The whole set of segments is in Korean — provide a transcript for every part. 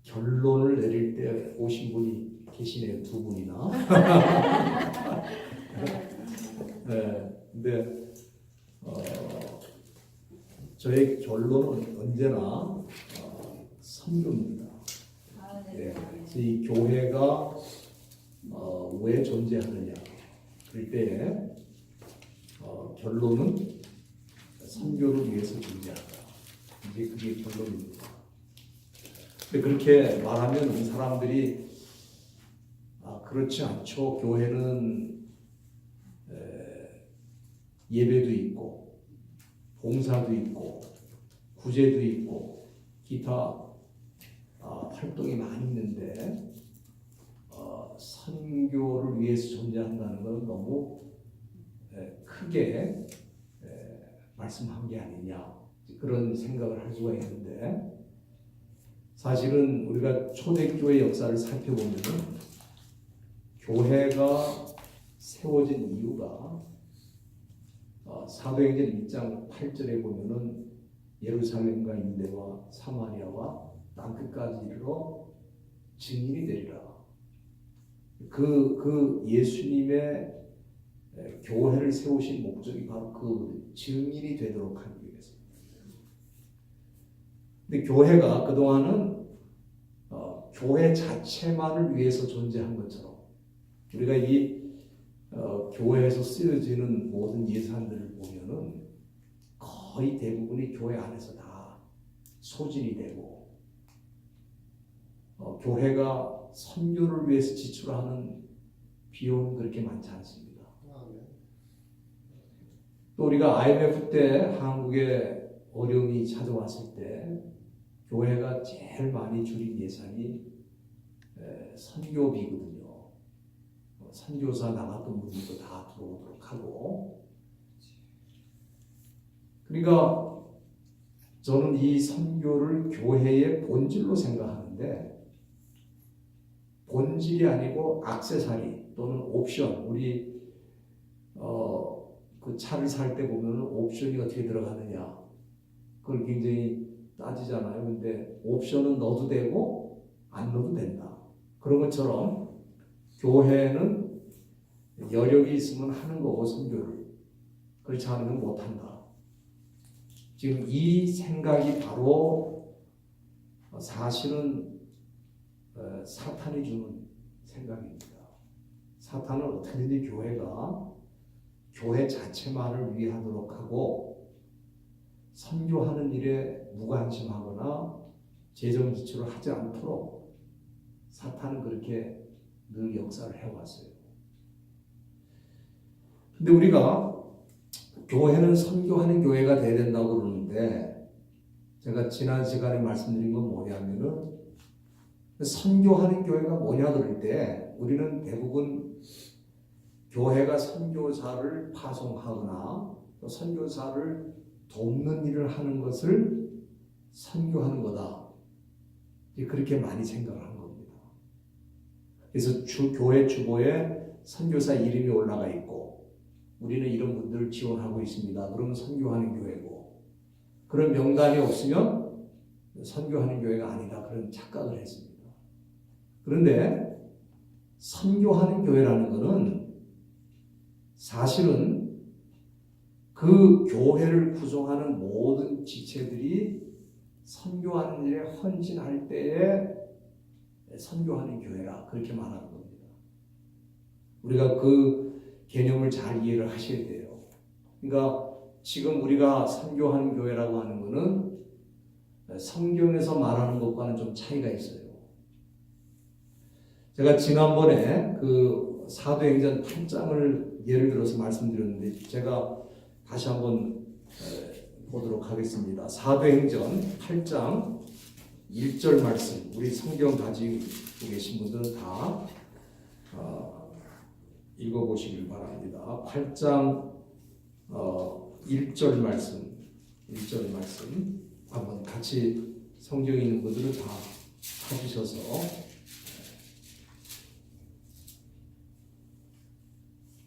결론을 내릴 때 오신 분이 계시네요. 두 분이나. 네, 근데 저의 결론은 언제나 선교입니다. 네, 이 교회가 왜 존재하느냐 그럴 때 결론은 선교를 위해서 존재한다. 이제 그게 결론입니다. 근데 그렇게 말하면 사람들이 그렇지 않죠. 교회는 예배도 있고 봉사도 있고 구제도 있고 기타 활동이 많이 있는데 선교를 위해서 존재한다는 것은 너무 크게 말씀한 게 아니냐 그런 생각을 할 수가 있는데 사실은 우리가 초대교회 역사를 살펴보면 교회가 세워진 이유가 사도행전 1장 8절에 보면은 예루살렘과 유대와 사마리아와 땅끝까지 이르러 증인이 되리라. 그 예수님의 교회를 세우신 목적이 바로 그 증인이 되도록 하기 위해서입니다. 근데 교회가 그동안은 교회 자체만을 위해서 존재한 것처럼 우리가 이 교회에서 쓰여지는 모든 예산들을 보면은 거의 대부분이 교회 안에서 다 소진이 되고 교회가 선교를 위해서 지출하는 비용은 그렇게 많지 않습니다. 또 우리가 IMF 때 한국에 어려움이 찾아왔을 때 교회가 제일 많이 줄인 예산이 선교비거든요. 선교사 나갔던 분들도 다 들어오도록 하고 그러니까 저는 이 선교를 교회의 본질로 생각하는데 본질이 아니고 액세서리 또는 옵션 우리 그 차를 살 때 보면 옵션이 어떻게 들어가느냐 그걸 굉장히 따지잖아요. 근데 옵션은 넣어도 되고 안 넣어도 된다. 그런 것처럼 교회는 여력이 있으면 하는 거고 선교를 그렇지 않으면 못한다. 지금 이 생각이 바로 사실은 사탄이 주는 생각입니다. 사탄은 어떻게든지 교회가 교회 자체만을 위하도록 하고 선교하는 일에 무관심하거나 재정 지출을 하지 않도록 사탄은 그렇게 늘 역사를 해왔어요. 근데 우리가 교회는 선교하는 교회가 돼야 된다고 그러는데 제가 지난 시간에 말씀드린 건 뭐냐면은 선교하는 교회가 뭐냐 그럴 때 우리는 대부분 교회가 선교사를 파송하거나 선교사를 돕는 일을 하는 것을 선교하는 거다. 그렇게 많이 생각을 한 겁니다. 그래서 교회 주보에 선교사 이름이 올라가 있고 우리는 이런 분들을 지원하고 있습니다. 그러면 선교하는 교회고 그런 명단이 없으면 선교하는 교회가 아니다. 그런 착각을 했습니다. 그런데 선교하는 교회라는 것은 사실은 그 교회를 구성하는 모든 지체들이 선교하는 일에 헌신할 때에 선교하는 교회라 그렇게 말하는 겁니다. 우리가 그 개념을 잘 이해를 하셔야 돼요. 그러니까 지금 우리가 선교하는 교회라고 하는 것은 성경에서 말하는 것과는 좀 차이가 있어요. 제가 지난번에 그 사도행전 8장을 예를 들어서 말씀드렸는데 제가 다시 한번 보도록 하겠습니다. 사도행전 8장 1절 말씀 우리 성경 가지고 계신 분들은 다 읽어보시길 바랍니다. 8장 1절 말씀 한번 같이 성경에 있는 분들은 다 찾으셔서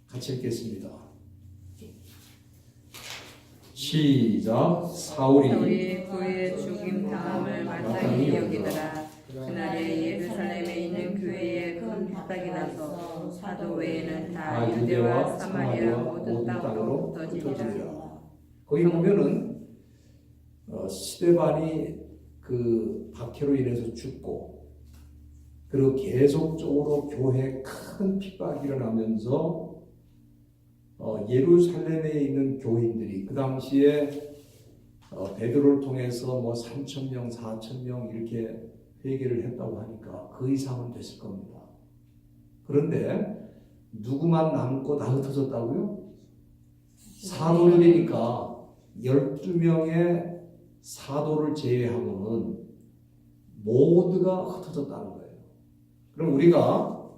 같이 읽겠습니다. 시작. 사울이 그의 죽임 당함을 마땅히 여기더라. 그날에 갑자기 나서 사도 외에는 다 다 유대와 사마리아 모든 땅으로 흩어지리라. 흩어지리라. 거기 보면은 스데반이 그 박해로 인해서 죽고, 그리고 계속적으로 교회에 큰 핍박이 일어나면서 예루살렘에 있는 교인들이 그 당시에 베드로를 통해서 뭐 3,000명, 4,000명 이렇게 회개를 했다고 하니까 그 이상은 됐을 겁니다. 그런데 누구만 남고 다 흩어졌다고요? 사도들이니까 12명의 사도를 제외하고는 모두가 흩어졌다는 거예요. 그럼 우리가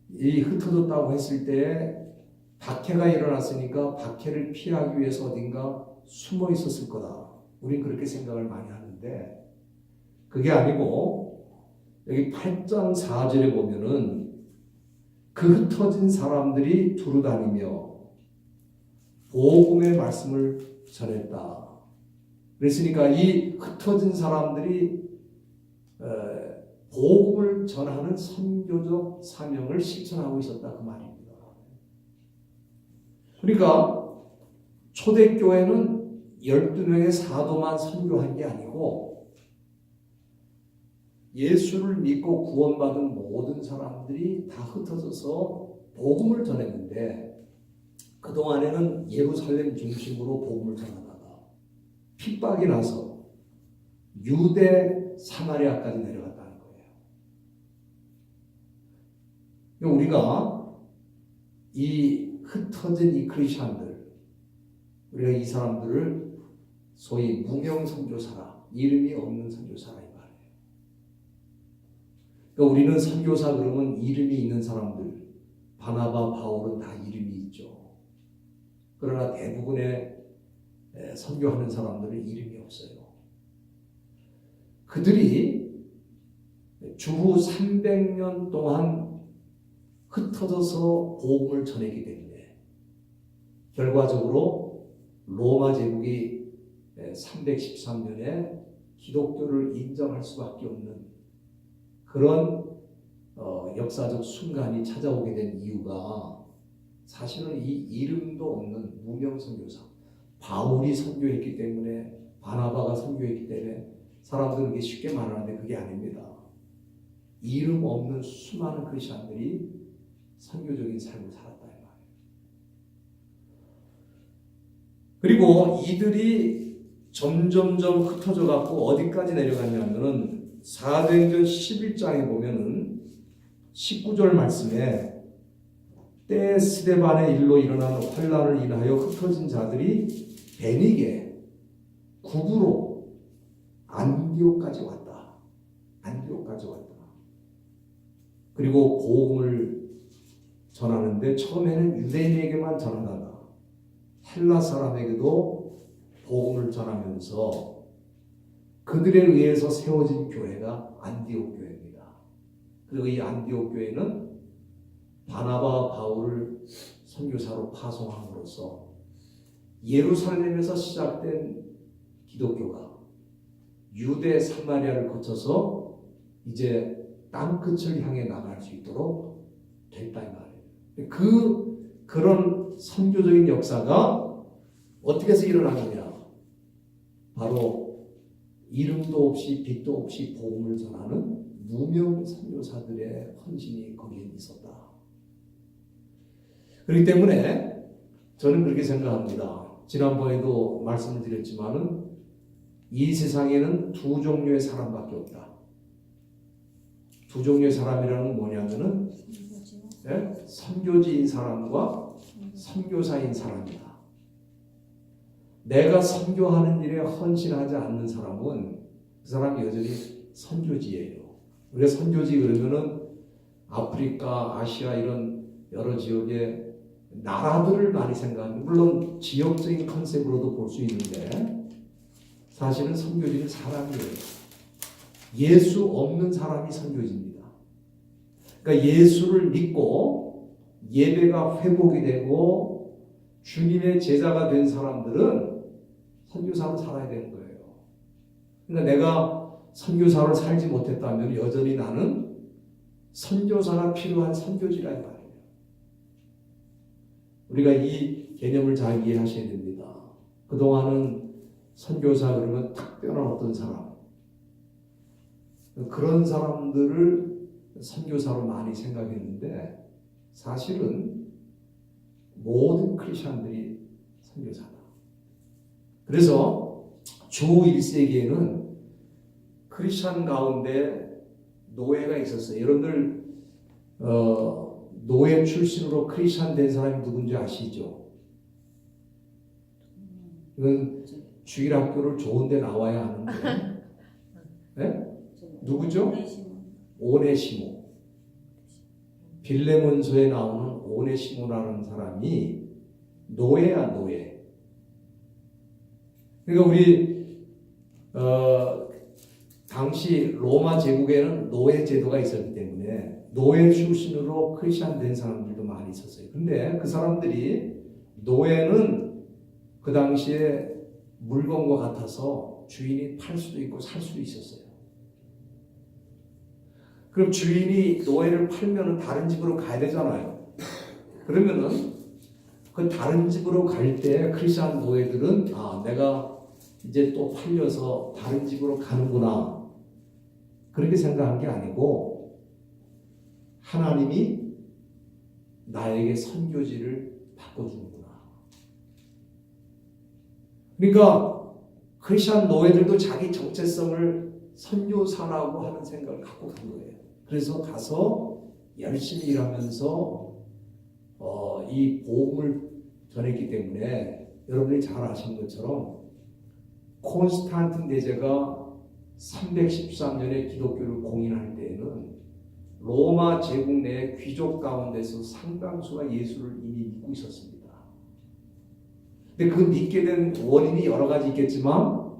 이 흩어졌다고 했을 때 박해가 일어났으니까 박해를 피하기 위해서 어딘가 숨어 있었을 거다. 우린 그렇게 생각을 많이 하는데 그게 아니고 여기 8장 4절에 보면은 그 흩어진 사람들이 두루다니며 복음의 말씀을 전했다. 그랬으니까 이 흩어진 사람들이 복음을 전하는 선교적 사명을 실천하고 있었다 그 말입니다. 그러니까 초대교회는 12명의 사도만 선교한 게 아니고 예수를 믿고 구원받은 모든 사람들이 다 흩어져서 복음을 전했는데 그동안에는 예루살렘 중심으로 복음을 전하다가 핍박이 나서 유대, 사마리아까지 내려갔다는 거예요. 우리가 이 흩어진 이 크리스천들, 우리가 이 사람들을 소위 무명 선교사라, 이름이 없는 선교사라 이 말이에요. 그러니까 우리는 선교사 그러면 이름이 있는 사람들, 바나바, 바울은 다 이름이 있죠. 그러나 대부분의 선교하는 사람들은 이름이 없어요. 그들이 주후 300년 동안 흩어져서 복음을 전했기 때문에 결과적으로 로마 제국이 313년에 기독교를 인정할 수밖에 없는 그런 역사적 순간이 찾아오게 된 이유가 사실은 이 이름도 없는 무명 선교사, 바울이 선교했기 때문에, 바나바가 선교했기 때문에 사람들은 그게 쉽게 말하는데 그게 아닙니다. 이름 없는 수많은 크리스천들이 선교적인 삶을 살았다 이 말이에요. 그리고 이들이 점점점 흩어져 갖고 어디까지 내려갔냐면은 사도행전 11장에 보면은 19절 말씀에 때 스데반의 일로 일어나는 환란을 인하여 흩어진 자들이 베니게, 구브로, 안디옥까지 왔다. 안디옥까지 왔다. 그리고 복음을 전하는데 처음에는 유대인에게만 전하다가 헬라 사람에게도 복음을 전하면서 그들에 의해서 세워진 교회가 안디옥 교회입니다. 그리고 이 안디옥 교회는 바나바와 바울을 선교사로 파송함으로써 예루살렘에서 시작된 기독교가 유대 사마리아를 거쳐서 이제 땅끝을 향해 나갈 수 있도록 됐다 이 말이에요. 그런 선교적인 역사가 어떻게 해서 일어나느냐? 바로 이름도 없이 빛도 없이 복음을 전하는 무명 선교사들의 헌신이 거기에 있었다. 그렇기 때문에 저는 그렇게 생각합니다. 지난번에도 말씀을 드렸지만은 이 세상에는 두 종류의 사람밖에 없다. 두 종류의 사람이라는 건 뭐냐면은 선교지인 사람과 선교사인 사람이다. 내가 선교하는 일에 헌신하지 않는 사람은 그 사람이 여전히 선교지예요. 우리가 선교지 그러면은 아프리카, 아시아 이런 여러 지역의 나라들을 많이 생각합니다. 물론 지역적인 컨셉으로도 볼 수 있는데 사실은 선교지는 사람이에요. 예수 없는 사람이 선교지입니다. 그러니까 예수를 믿고 예배가 회복이 되고 주님의 제자가 된 사람들은 선교사로 살아야 되는 거예요. 그러니까 내가 선교사로 살지 못했다면 여전히 나는 선교사가 필요한 선교지란 말이에요. 우리가 이 개념을 잘 이해하셔야 됩니다. 그동안은 선교사 그러면 특별한 어떤 사람, 그런 사람들을 선교사로 많이 생각했는데 사실은 모든 크리스천들이 선교사다. 그래서 주 1세기에는 크리스천 가운데 노예가 있었어요. 여러분들 노예 출신으로 크리스천 된 사람이 누군지 아시죠? 이건 주일학교를 좋은 데 나와야 하는데 네? 누구죠? 오네시모. 빌레몬서에 나오는 오네시모라는 사람이 노예야, 노예. 그러니까 우리 당시 로마 제국에는 노예 제도가 있었기 때문에 노예 출신으로 크리스천 된 사람들도 많이 있었어요. 근데 그 사람들이 노예는 그 당시에 물건과 같아서 주인이 팔 수도 있고 살 수도 있었어요. 그럼 주인이 노예를 팔면은 다른 집으로 가야 되잖아요. 그러면은 그 다른 집으로 갈 때 크리스천 노예들은 내가 이제 또 팔려서 다른 집으로 가는구나 그렇게 생각한 게 아니고 하나님이 나에게 선교지를 바꿔주는구나. 그러니까 크리스천 노예들도 자기 정체성을 선교사라고 하는 생각을 갖고 간 거예요. 그래서 가서 열심히 일하면서 이 복음을 전했기 때문에 여러분이 잘 아시는 것처럼 콘스탄틴 대제가 313년에 기독교를 공인할 때에는 로마 제국 내 귀족 가운데서 상당수가 예수를 이미 믿고 있었습니다. 근데 그 믿게 된 원인이 여러 가지 있겠지만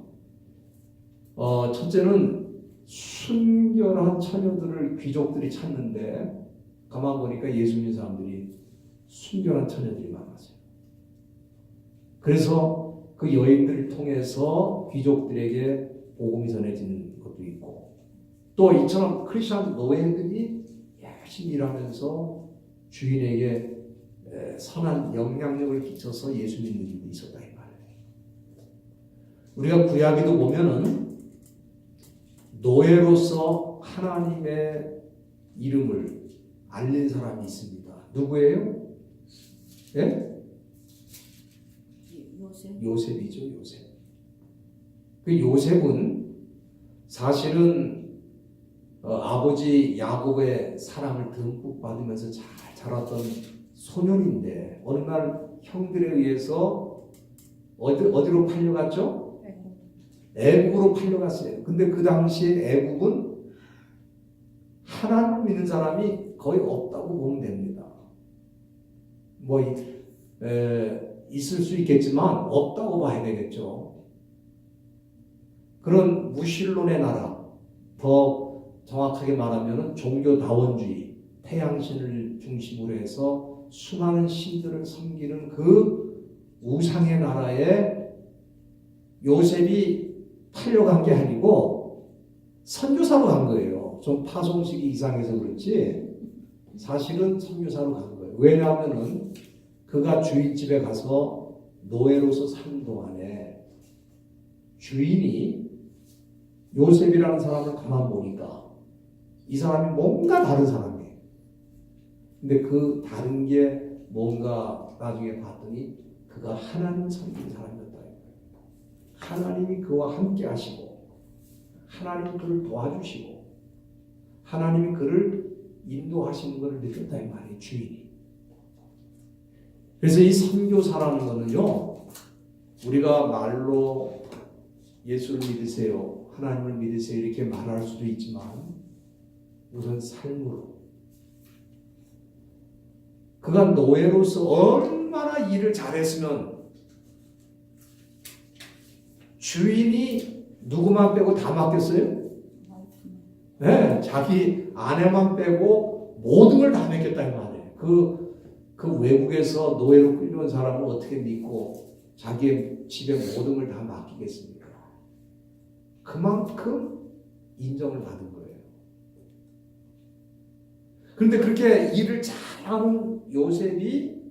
첫째는 순결한 처녀들을 귀족들이 찾는데 가만 보니까 예수 믿는 사람들이 순결한 처녀들이 많았어요. 그래서 그 여인들을 통해서 귀족들에게 복음이 전해지는 것도 있고 또 이처럼 크리스천 노예들이 열심히 일하면서 주인에게 선한 영향력을 끼쳐서 예수 믿는 일이 있었다 이 말이에요. 우리가 구약에도 보면은 노예로서 하나님의 이름을 알린 사람이 있습니다. 누구예요? 예? 요셉이죠, 요셉. 그 요셉은 사실은 아버지 야곱의 사랑을 듬뿍 받으면서 잘 자랐던 소년인데 어느 날 형들에 의해서 어디로 팔려갔죠? 애국으로 팔려갔어요. 근데 그 당시에 애국은 하나님을 믿는 사람이 거의 없다고 보면 됩니다. 있을 수 있겠지만 없다고 봐야 되겠죠. 그런 무신론의 나라, 더 정확하게 말하면 종교다원주의, 태양신을 중심으로 해서 수많은 신들을 섬기는 그 우상의 나라에 요셉이 팔려간 게 아니고 선교사로 간 거예요. 좀 파송식이 이상해서 그렇지 사실은 선교사로 간 거예요. 왜냐하면은 그가 주인집에 가서 노예로서 사는 동안에 주인이 요셉이라는 사람을 가만 보니까 이 사람이 뭔가 다른 사람이에요. 근데 그 다른 게 뭔가 나중에 봤더니 그가 하나님 섬기는 사람이었다. 하나님이 그와 함께 하시고 하나님이 그를 도와주시고 하나님이 그를 인도하시는 것을 느꼈다 이 말이에요. 주인이. 그래서 이 선교사라는 거는요, 우리가 말로 예수를 믿으세요, 하나님을 믿으세요 이렇게 말할 수도 있지만 우선 삶으로 그가 노예로서 얼마나 일을 잘했으면 주인이 누구만 빼고 다 맡겼어요? 네, 자기 아내만 빼고 모든 걸 다 맡겼다 이 말이에요. 그 외국에서 노예로 끌려온 사람을 어떻게 믿고 자기의 집에 모든 걸 다 맡기겠습니까? 그만큼 인정을 받은 거예요. 그런데 그렇게 일을 잘하는 요셉이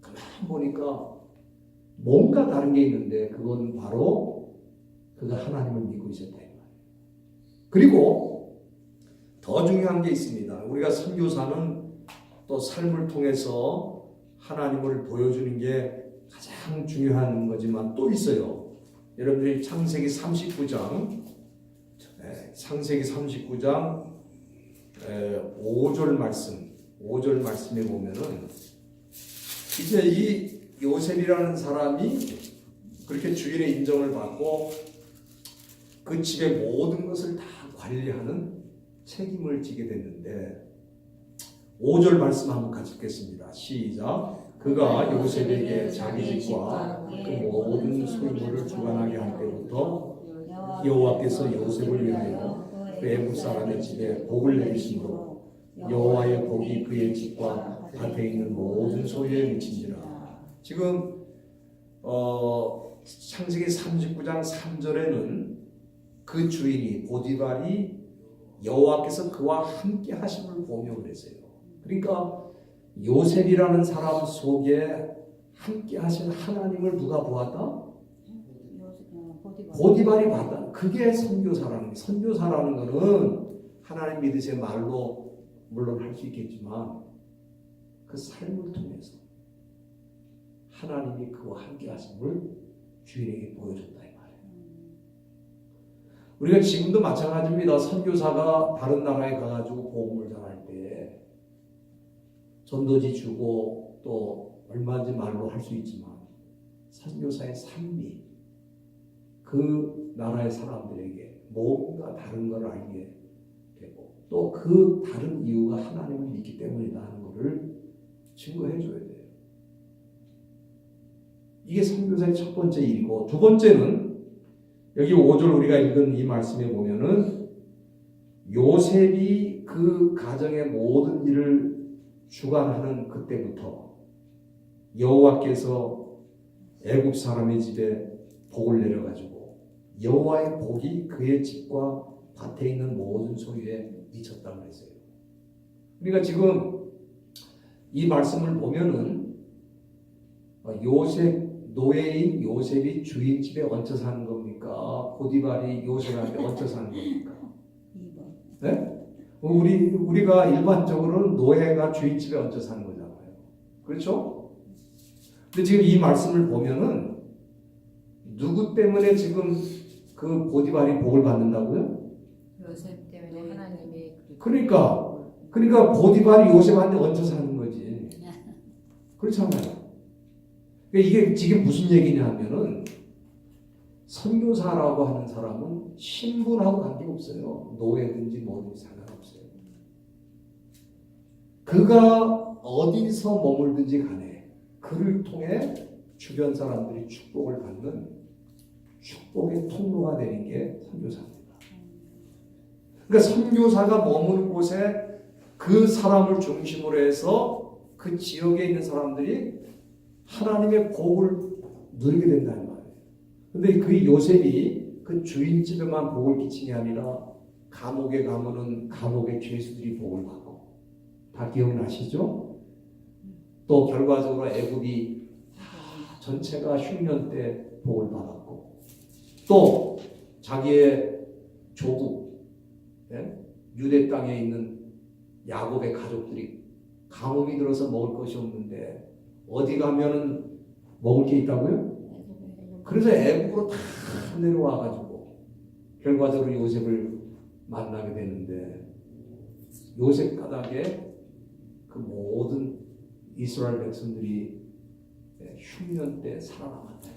가만 보니까 뭔가 다른 게 있는데 그건 바로 그가 하나님을 믿고 있었다. 그리고 더 중요한 게 있습니다. 우리가 선교사는 또 삶을 통해서 하나님을 보여주는 게 가장 중요한 거지만 또 있어요. 여러분들이 창세기 39장 5절 말씀에 보면은 이제 이 요셉이라는 사람이 그렇게 주인의 인정을 받고 그 집의 모든 것을 다 관리하는 책임을 지게 됐는데 5절 말씀 한번 같이 읽겠습니다. 시작. 그가 요셉에게 자기 집과 그 모든 소유물을 주관하게 할 때부터 여호와께서 요셉을 위하여 그 애굽 사람의 집에 복을 내리심으로 여호와의 복이 그의 집과 밭에 있는 모든 소유에 미친지라. 지금 창세기 39장 3절에는 그 주인이 보디발이 여호와께서 그와 함께 하심을 보며 그랬어요. 그러니까 요셉이라는 사람 속에 함께 하신 하나님을 누가 보았다? 보디발이 봤다. 그게 선교사라는 거예요. 선교사라는 거는 하나님 믿으세요 말로 물론 할 수 있겠지만 그 삶을 통해서 하나님이 그와 함께 하심을 주인에게 보여줬다. 우리가 지금도 마찬가지입니다. 선교사가 다른 나라에 가가지고 복음을 전할 때 전도지 주고 또 얼마든지 말로 할 수 있지만 선교사의 삶이 그 나라의 사람들에게 뭔가 다른 걸 알게 되고 또 그 다른 이유가 하나님을 믿기 때문이다 하는 것을 증거해 줘야 돼요. 이게 선교사의 첫 번째 일이고 두 번째는 여기 5절 우리가 읽은 이 말씀에 보면은 요셉이 그 가정의 모든 일을 주관하는 그때부터 여호와께서 애굽 사람의 집에 복을 내려가지고 여호와의 복이 그의 집과 밭에 있는 모든 소유에 미쳤다고 했어요. 그러니까 지금 이 말씀을 보면은 노예인 요셉이 주인 집에 얹혀 사는 겁니까? 보디발이 요셉한테 얹혀 사는 겁니까? 네? 우리가 일반적으로는 노예가 주인 집에 얹혀 사는 거잖아요. 그렇죠? 근데 지금 이 말씀을 보면은 누구 때문에 지금 그 보디발이 복을 받는다고요? 요셉 때문에 하나님이 그러니까 보디발이 요셉한테 얹혀 사는 거지. 그렇잖아요. 이게 지금 무슨 얘기냐 하면은 선교사라고 하는 사람은 신분하고 관계없어요. 노예든지 뭐든지 상관없어요. 그가 어디서 머물든지 간에 그를 통해 주변 사람들이 축복을 받는 축복의 통로가 되는 게 선교사입니다. 그러니까 선교사가 머무는 곳에 그 사람을 중심으로 해서 그 지역에 있는 사람들이 하나님의 복을 누리게 된다는 말이에요. 근데 그 요셉이 그 주인 집에만 복을 끼친 게 아니라 감옥에 가면은 감옥의 죄수들이 복을 받고 다 기억나시죠? 또 결과적으로 애굽이 전체가 흉년 때 복을 받았고 또 자기의 조국 유대 땅에 있는 야곱의 가족들이 가뭄이 들어서 먹을 것이 없는데 어디 가면은 먹을 게 있다고요? 그래서 애굽으로 다 내려와가지고 결과적으로 요셉을 만나게 되는데 요셉 가닥에 그 모든 이스라엘 백성들이 흉년 때 살아남았다.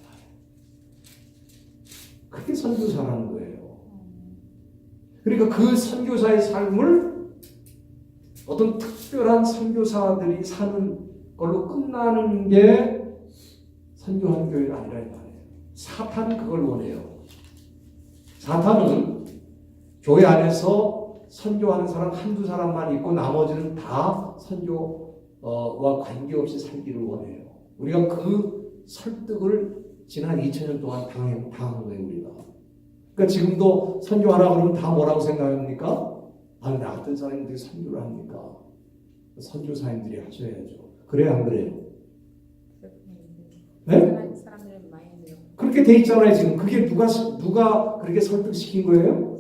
그게 선교사라는 거예요. 그러니까 그 선교사의 삶을 어떤 특별한 선교사들이 사는 걸로 끝나는 게 선교하는 교회가 아니라 이 말이에요. 사탄은 그걸 원해요. 사탄은 교회 안에서 선교하는 사람 한두 사람만 있고 나머지는 다 선교와 관계없이 살기를 원해요. 우리가 그 설득을 지난 2000년 동안 당한 거예요, 우리가. 그러니까 지금도 선교하라 그러면 다 뭐라고 생각합니까? 나 같은 사람이 어떻게 선교를 합니까? 선교사님들이 하셔야죠. 그래요, 안 그래요? 네? 사람들은 많이 해요. 그렇게 돼 있잖아요, 지금. 그게 누가 그렇게 설득시킨 거예요?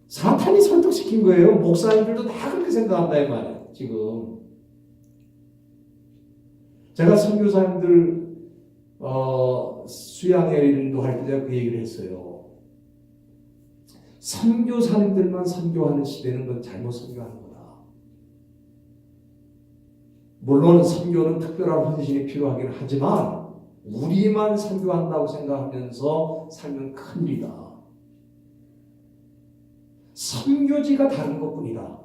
사탄이 설득시킨 거예요. 목사님들도 다 그렇게 생각한다, 이 말이에요, 지금. 제가 선교사님들, 수양회의도 할 때 제가 그 얘기를 했어요. 선교사님들만 선교하는 시대는 그건 잘못 선교하는 거다. 물론 선교는 특별한 헌신이 필요하긴 하지만 우리만 선교한다고 생각하면서 살면 큰일이다. 선교지가 다른 것뿐이다.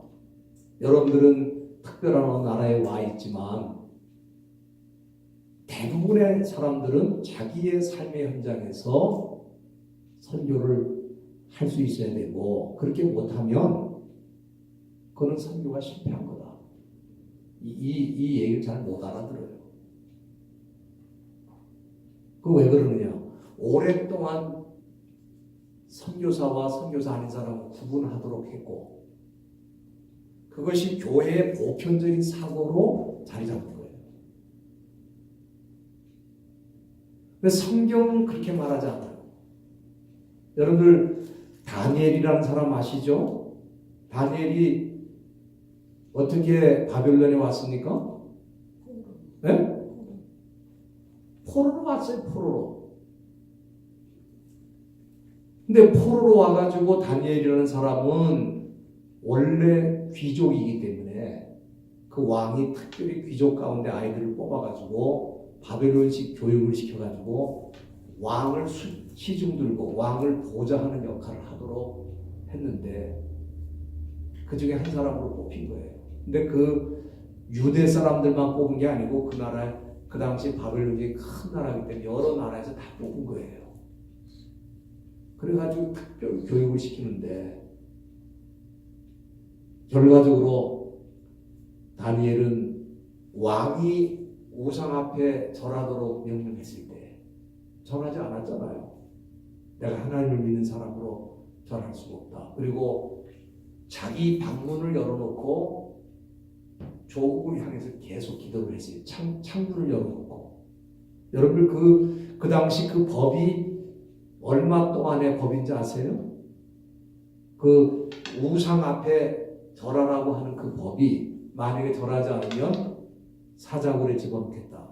여러분들은 특별한 어느 나라에 와 있지만 대부분의 사람들은 자기의 삶의 현장에서 선교를 할 수 있어야 되고, 그렇게 못하면 그거는 선교가 실패한 거다. 이 얘기를 잘 못 알아들어요. 그 왜 그러느냐? 오랫동안 선교사와 선교사 아닌 사람을 구분하도록 했고, 그것이 교회의 보편적인 사고로 자리 잡은 거예요. 근데 성경은 그렇게 말하지 않아요. 여러분들 다니엘이라는 사람 아시죠? 다니엘이 어떻게 바벨론에 왔습니까? 네? 포로로 왔어요, 포로로. 근데 포로로 와가지고 다니엘이라는 사람은 원래 귀족이기 때문에 그 왕이 특별히 귀족 가운데 아이들을 뽑아가지고 바벨론식 교육을 시켜가지고 왕을 시중 들고 왕을 보좌하는 역할을 하도록 했는데 그 중에 한 사람으로 뽑힌 거예요. 근데 그 유대 사람들만 뽑은 게 아니고 그 나라, 그 당시 바벨론이 큰 나라이기 때문에 여러 나라에서 다 뽑은 거예요. 그래가지고 특별 교육을 시키는데 결과적으로 다니엘은 왕이 우상 앞에 절하도록 명령했을 때 절하지 않았잖아요. 내가 하나님을 믿는 사람으로 절할 수가 없다. 그리고 자기 방문을 열어놓고 조국을 향해서 계속 기도를 했어요. 창문을 열어놓고. 여러분 그 당시 그 법이 얼마 동안의 법인지 아세요? 그 우상 앞에 절하라고 하는 그 법이 만약에 절하지 않으면 사자굴에 집어넣겠다.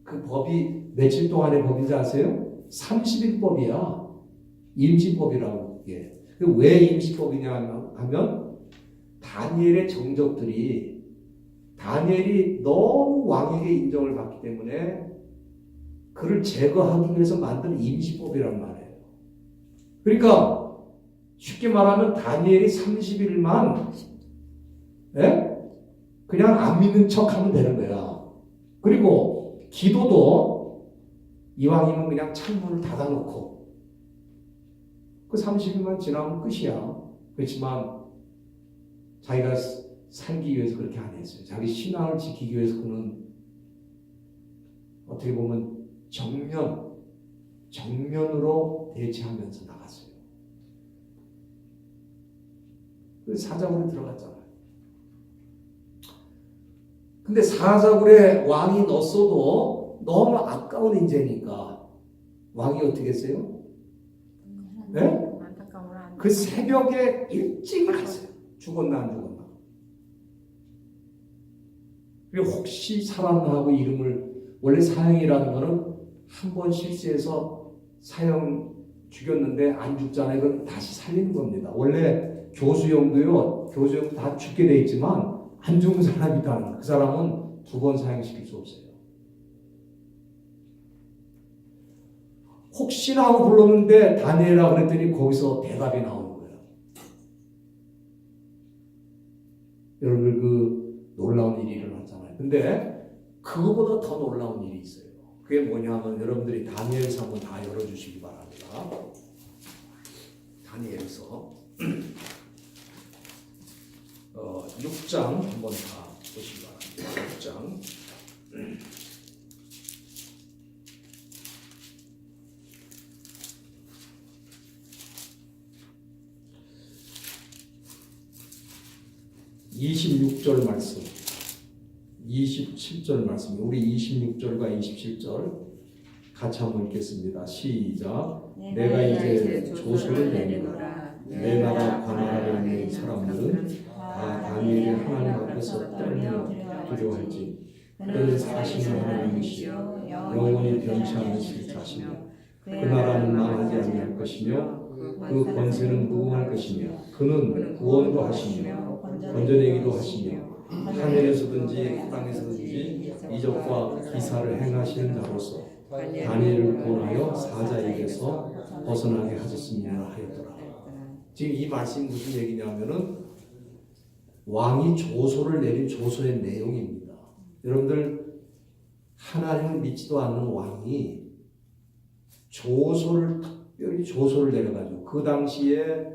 그 법이 며칠 동안의 법인지 아세요? 30일법이야. 임시법이라고. 예. 왜 임시법이냐 하면 다니엘의 정적들이 다니엘이 너무 왕에게 인정을 받기 때문에 그를 제거하기 위해서 만든 임시법이란 말이에요. 그러니까 쉽게 말하면 다니엘이 30일만 그냥 안 믿는 척하면 되는 거야. 그리고 기도도 이왕이면 그냥 창문을 닫아놓고 그 30일만 지나면 끝이야. 그렇지만 자기가 살기 위해서 그렇게 안 했어요. 자기 신앙을 지키기 위해서 그는 어떻게 보면 정면으로 대치하면서 나갔어요. 그래서 사자굴에 들어갔잖아요. 근데 사자굴에 왕이 넣었어도 너무 아까운 인재니까 왕이 어떻게 했어요? 네? 그 새벽에 일찍 갔어요. 죽었나 안 죽었나. 그리고 혹시 살았나 하고 이름을, 원래 사형이라는 거는 한 번 실수해서 사형 죽였는데 안 죽잖아요. 이건 다시 살리는 겁니다. 원래 교수형도 다 죽게 돼 있지만 안 죽은 사람이 있다는, 그 사람은 2번 사형시킬 수 없어요. 혹시나 하고 불렀는데 다니엘이라 그랬더니 거기서 대답이 나오는 거예요. 여러분 그 놀라운 일이 일어났잖아요. 근데 그거보다 더 놀라운 일이 있어요. 그게 뭐냐면 여러분들이 다니엘서 한번 다 열어주시기 바랍니다. 다니엘서 6장 한번 다 보시기 바랍니다. 6장. 26절 말씀, 27절 말씀, 우리 26절과 27절 같이 한번 읽겠습니다. 시작. 내가 이제 조서를 내리노라. 내 나라 관할하려 있는 사람들은 다 다니엘이 하나님 앞에서 떨며 두려워할지 그는 사시는 하나님이시요 영원히 변치 않으실 자시며 그 나라는 망하지 아니할 것이며 그 권세는 무궁할 것이며 그는 구원도 하시며 건져내기도 하시며 하늘에서든지 땅에서든지 이적과 기사를 행하시는 자로서 다니엘을 구원하여 사자에게서 벗어나게 하셨습니다 하였더라. 지금 이 말씀이 무슨 얘기냐면은 왕이 조서를 내린 조서의 내용입니다. 여러분들 하나님을 믿지도 않는 왕이 특별히 조서를 내려가지고 그 당시에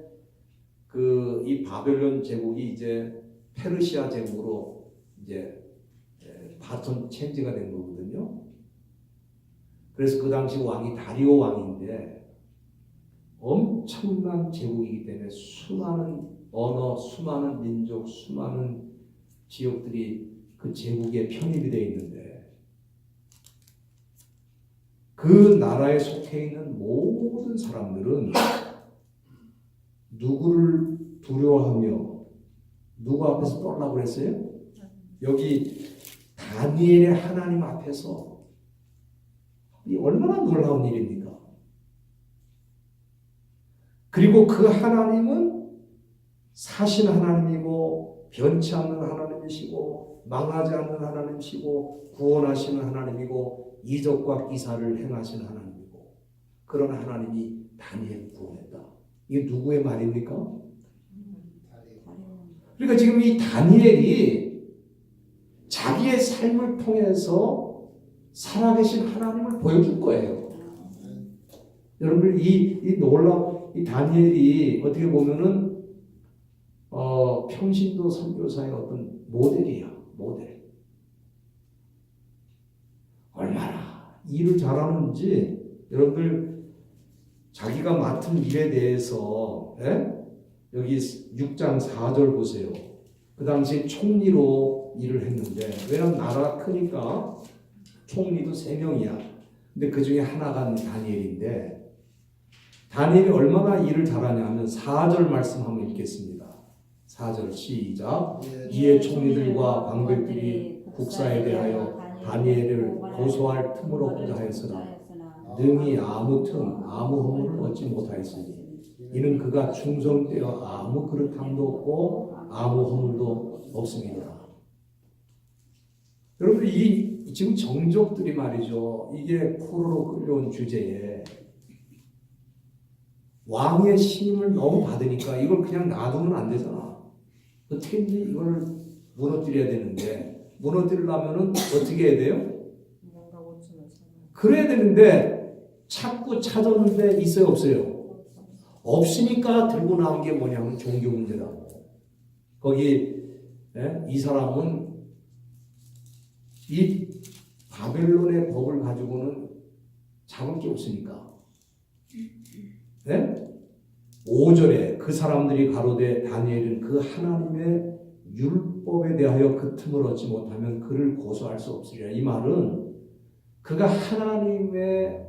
이 바벨론 제국이 이제 페르시아 제국으로 이제 바톤 체인지가 된 거거든요. 그래서 그 당시 왕이 다리오 왕인데 엄청난 제국이기 때문에 수많은 언어, 수많은 민족, 수많은 지역들이 그 제국에 편입이 되어 있는데 그 나라에 속해 있는 모든 사람들은 누구를 두려워하며 누구 앞에서 떨라고 그랬어요? 여기 다니엘의 하나님 앞에서 이 얼마나 놀라운 일입니까? 그리고 그 하나님은 사신 하나님이고 변치 않는 하나님이시고 망하지 않는 하나님이시고 구원하시는 하나님이고 이적과 기사를 행하시는 하나님이고 그런 하나님이 다니엘을 구원했다. 이게 누구의 말입니까? 그러니까 지금 이 다니엘이 자기의 삶을 통해서 살아계신 하나님을 보여줄 거예요. 여러분들 이 다니엘이 어떻게 보면은 평신도 선교사의 어떤 모델이야, 모델. 얼마나 일을 잘하는지 여러분들 자기가 맡은 일에 대해서 여기 6장 4절 보세요. 그 당시에 총리로 일을 했는데 왜냐면 나라가 크니까 총리도 3명이야. 근데 그 중에 하나가 다니엘인데 다니엘이 얼마나 일을 잘하냐면 4절 말씀 한번 읽겠습니다. 4절 시작. 이에 총리들과 방백들이 국사에 대하여 다니엘을 고소할 틈을 없다 하였으나 능히 아무 허물을 얻지 못하였으니 이는 그가 충성되어 아무 그릇함도 없고 아무 허물도 없습니다. 여러분 지금 정족들이 말이죠. 이게 포로로 끌려온 주제에 왕의 신임을 너무 받으니까 이걸 그냥 놔두면 안 되잖아. 어떻게든지 이걸 무너뜨려야 되는데 무너뜨리려면은 어떻게 해야 돼요? 그래야 되는데 자꾸 찾았는데 있어요 없어요? 없으니까 들고 나온 게 뭐냐면 종교 문제다. 거기 이 사람은 이 바벨론의 법을 가지고는 잡을 게 없으니까 5절에 그 사람들이 가로되 다니엘은 그 하나님의 율법에 대하여 그 틈을 얻지 못하면 그를 고소할 수 없으리라. 이 말은 그가 하나님의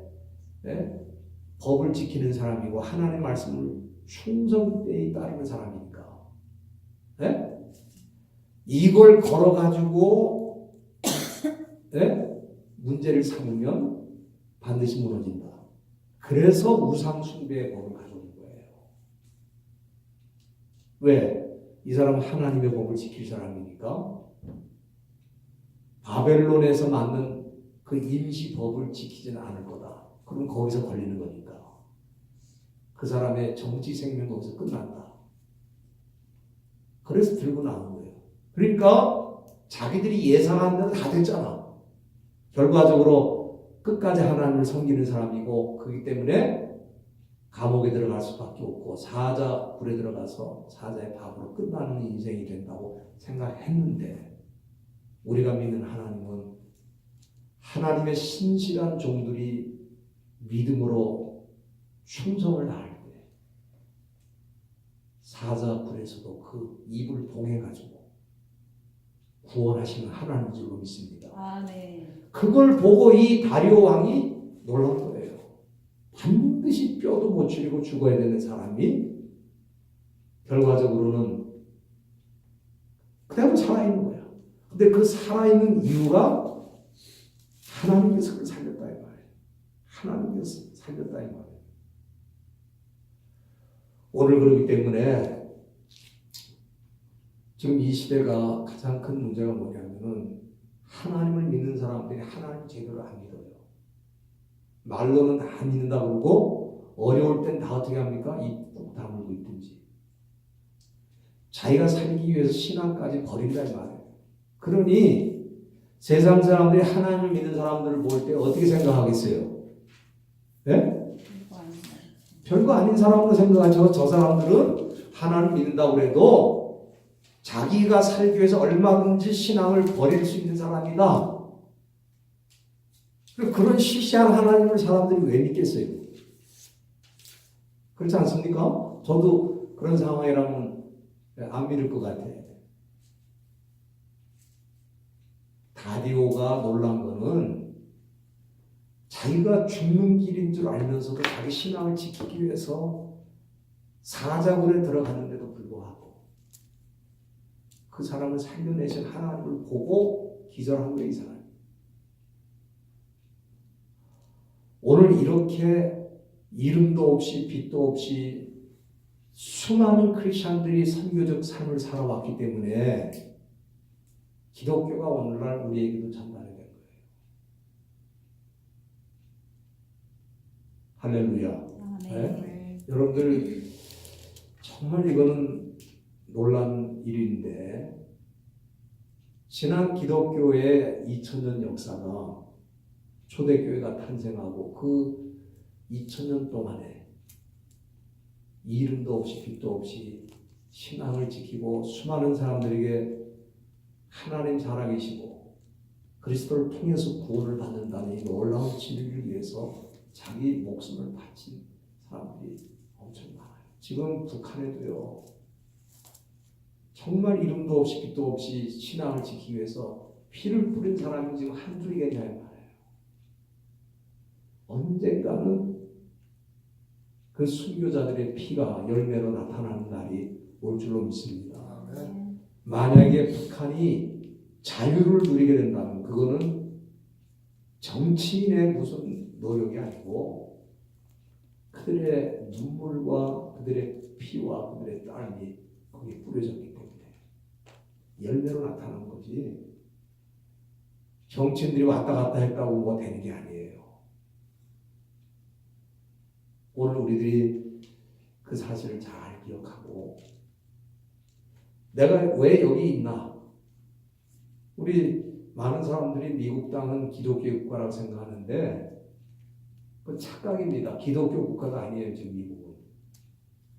법을 지키는 사람이고 하나님의 말씀을 충성되이 따르는 사람이니까 이걸 걸어가지고 문제를 삼으면 반드시 무너진다. 그래서 우상 숭배의 법을 가져온 거예요. 왜? 이 사람은 하나님의 법을 지킬 사람이니까 바벨론에서 만든 그 임시 법을 지키지는 않을 거다. 그럼 거기서 걸리는 거니까. 그 사람의 정치 생명 거기서 끝난다. 그래서 들고 나온 거예요. 그러니까 자기들이 예상한 대로 다 됐잖아. 결과적으로 끝까지 하나님을 섬기는 사람이고 그렇기 때문에 감옥에 들어갈 수밖에 없고 사자 불에 들어가서 사자의 밥으로 끝나는 인생이 된다고 생각했는데 우리가 믿는 하나님은 하나님의 신실한 종들이 믿음으로 충성을 다할 때 사자 불에서도 그 입을 봉해가지고 구원하시는 하나님 줄로 믿습니다. 아멘. 그걸 보고 이 다리오 왕이 놀란 거예요. 반드시 뼈도 못 추리고 죽어야 되는 사람이 결과적으로는 그대로 살아있는 거야. 근데 그 살아있는 이유가 하나님께서 그를 살렸다 이 말이에요. 하나님께서 살렸다 이 말이에요. 오늘 그렇기 때문에 지금 이 시대가 가장 큰 문제가 뭐냐면은 하나님을 믿는 사람들이 하나님 제대로 안 믿어요. 말로는 다 믿는다 그러고 어려울 땐 다 어떻게 합니까? 입 꾹 다물고 있든지. 자기가 살기 위해서 신앙까지 버린다 이 말이에요. 그러니 세상 사람들이 하나님을 믿는 사람들을 볼 때 어떻게 생각하겠어요? 네? 별거 아닌 사람으로 생각하죠. 저 사람들은 하나님 믿는다고 해도 자기가 살기 위해서 얼마든지 신앙을 버릴 수 있는 사람이다. 그런 시시한 하나님을 사람들이 왜 믿겠어요? 그렇지 않습니까? 저도 그런 상황이라면 안 믿을 것 같아요. 다리오가 놀란 거는 자기가 죽는 길인 줄 알면서도 자기 신앙을 지키기 위해서 사자굴에 들어갔는데도 불구하고 그 사람을 살려내신 하나님을 보고 기절한 거예요, 이 사람. 오늘 이렇게 이름도 없이 빛도 없이 수많은 크리스천들이 선교적 삶을 살아왔기 때문에 기독교가 오늘날 우리에게도 전달이 된 거예요. 할렐루야. 네? 여러분들 정말 이거는 놀란 일인데 지난 기독교의 2000년 역사가 초대교회가 탄생하고 그 2000년 동안에 이름도 없이 빛도 없이 신앙을 지키고 수많은 사람들에게 하나님 살아계시고 그리스도를 통해서 구원을 받는다는 이 놀라운 진리를 위해서 자기 목숨을 바친 사람들이 엄청 많아요. 지금 북한에도요. 정말 이름도 없이 빛도 없이 신앙을 지키기 위해서 피를 뿌린 사람이 지금 한둘이겠냐 이 말이에요. 언젠가는 그 순교자들의 피가 열매로 나타나는 날이 올 줄로 믿습니다. 만약에 북한이 자유를 누리게 된다면 그거는 정치인의 무슨 노력이 아니고 그들의 눈물과 그들의 피와 그들의 땀이 거기에 뿌려졌기 때문에 열매로 나타나는 거지 정치인들이 왔다 갔다 했다고 뭐 되는 게 아니에요. 오늘 우리들이 그 사실을 잘 기억하고 내가 왜 여기 있나? 우리 많은 사람들이 미국 땅은 기독교 국가라고 생각하는데 그건 착각입니다. 기독교 국가가 아니에요. 지금 미국은.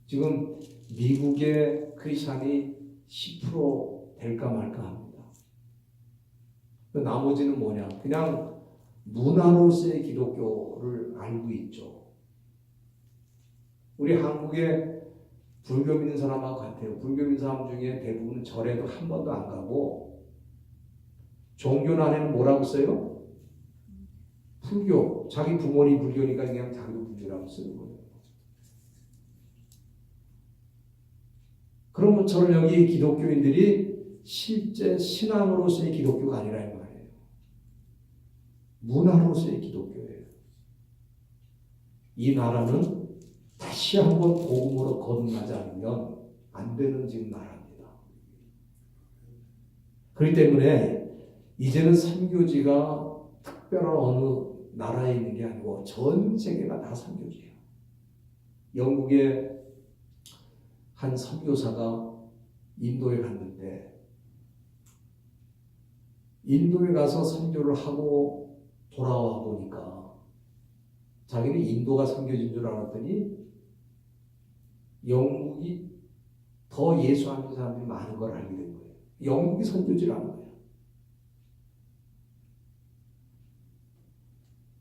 지금 미국의 크리스찬이 10% 될까 말까 합니다. 그 나머지는 뭐냐? 그냥 문화로서의 기독교를 알고 있죠. 우리 한국에 불교 믿는 사람하고 같아요. 불교 믿는 사람 중에 대부분은 절에도 한 번도 안 가고 종교란에는 뭐라고 써요? 불교. 자기 부모님 불교니까 그냥 자기도 불교라고 쓰는 거예요. 그런 것처럼 여기 기독교인들이 실제 신앙으로서의 기독교가 아니라 이 말이에요. 문화로서의 기독교예요. 이 나라는 다시 한번 복음으로 거듭나지 않으면 안 되는 지금 나라입니다. 그렇기 때문에 이제는 선교지가 특별한 어느 나라에 있는 게 아니고 전 세계가 다 선교지예요. 영국의 한 선교사가 인도에 갔는데 인도에 가서 선교를 하고 돌아와 보니까 자기는 인도가 선교지인 줄 알았더니 영국이 더 예수 안 믿는 사람들이 많은 걸 알게 된 거예요. 영국이 선교지라는 거예요.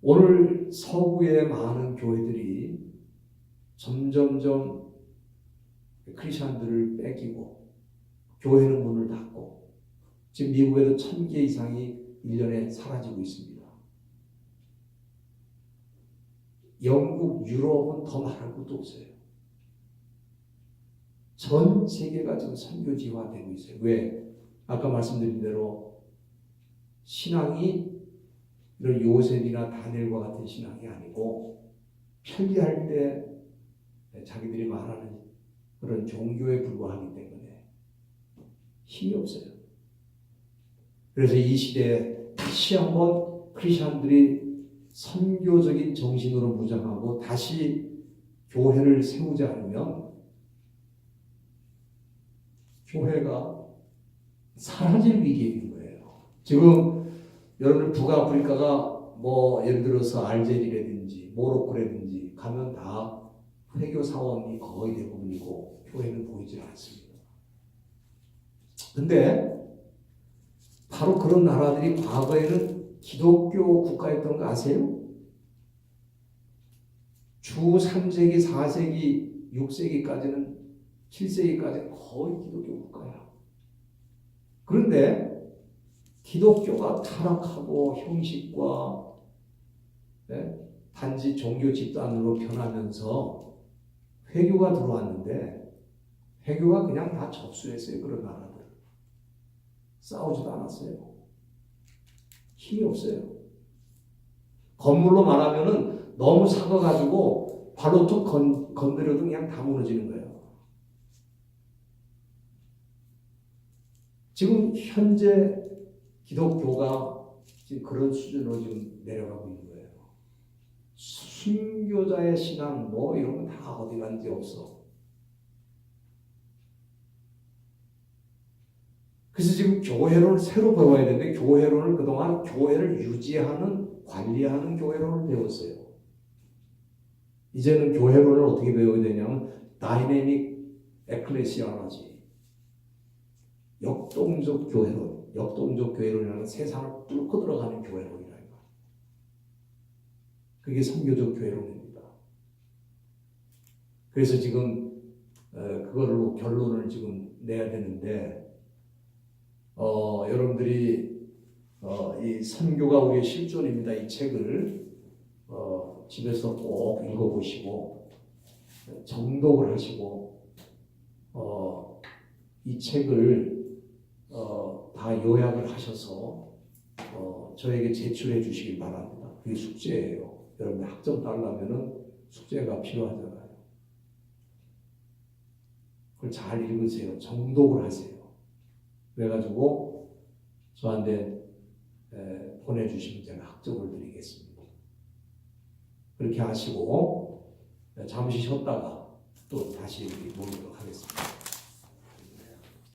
오늘 서구의 많은 교회들이 점점점 크리스천들을 뺏기고 교회는 문을 닫고 지금 미국에도 1000개 이상이 1년에 사라지고 있습니다. 영국, 유럽은 더 말할 것도 없어요. 전 세계가 지금 선교지화되고 있어요. 왜? 아까 말씀드린 대로 신앙이 이런 요셉이나 다니엘과 같은 신앙이 아니고 편리할 때 자기들이 말하는 그런 종교에 불과하기 때문에 힘이 없어요. 그래서 이 시대에 다시 한번 크리스천들이 선교적인 정신으로 무장하고 다시 교회를 세우지 않으면 교회가 사라질 위기에 있는 거예요. 지금 여러분 북아프리카가 뭐 예를 들어서 알제리라든지 모로코라든지 가면 다 회교 사원이 거의 대부분이고 교회는 보이질 않습니다. 근데 바로 그런 나라들이 과거에는 기독교 국가였던 거 아세요? 주 3세기, 4세기, 6세기까지는 7세기까지는 거의 기독교 국가야. 그런데 기독교가 타락하고 형식과 단지 종교 집단으로 변하면서 회교가 들어왔는데 회교가 그냥 다 접수했어요. 그런 나라들. 싸우지도 않았어요. 힘이 없어요. 건물로 말하면은 너무 작아가지고 발로 툭 건드려도 그냥 다 무너지는 거예요. 지금 현재 기독교가 지금 그런 수준으로 지금 내려가고 있는 거예요. 순교자의 신앙 뭐 이런 건 다 어디 간지 없어. 그래서 지금 교회론을 새로 배워야 되는데 교회론을 그동안 교회를 유지하는 관리하는 교회론을 배웠어요. 이제는 교회론을 어떻게 배워야 되냐면 다이내믹 에클레시아라지 역동적 교회론, 역동적 교회론이라는 세상을 뚫고 들어가는 교회론이라는 거. 그게 선교적 교회론입니다. 그래서 지금 그걸로 결론을 지금 내야 되는데 여러분들이 이 선교가 우리의 실존입니다. 이 책을 집에서 꼭 읽어보시고 정독을 하시고 이 책을 다 요약을 하셔서 저에게 제출해 주시길 바랍니다. 그게 숙제예요. 여러분 학점 따려면은 숙제가 필요하잖아요. 그걸 잘 읽으세요. 정독을 하세요. 그래가지고 저한테 보내주시면 제가 학점을 드리겠습니다. 그렇게 하시고 잠시 쉬었다가 또 다시 모이도록 하겠습니다.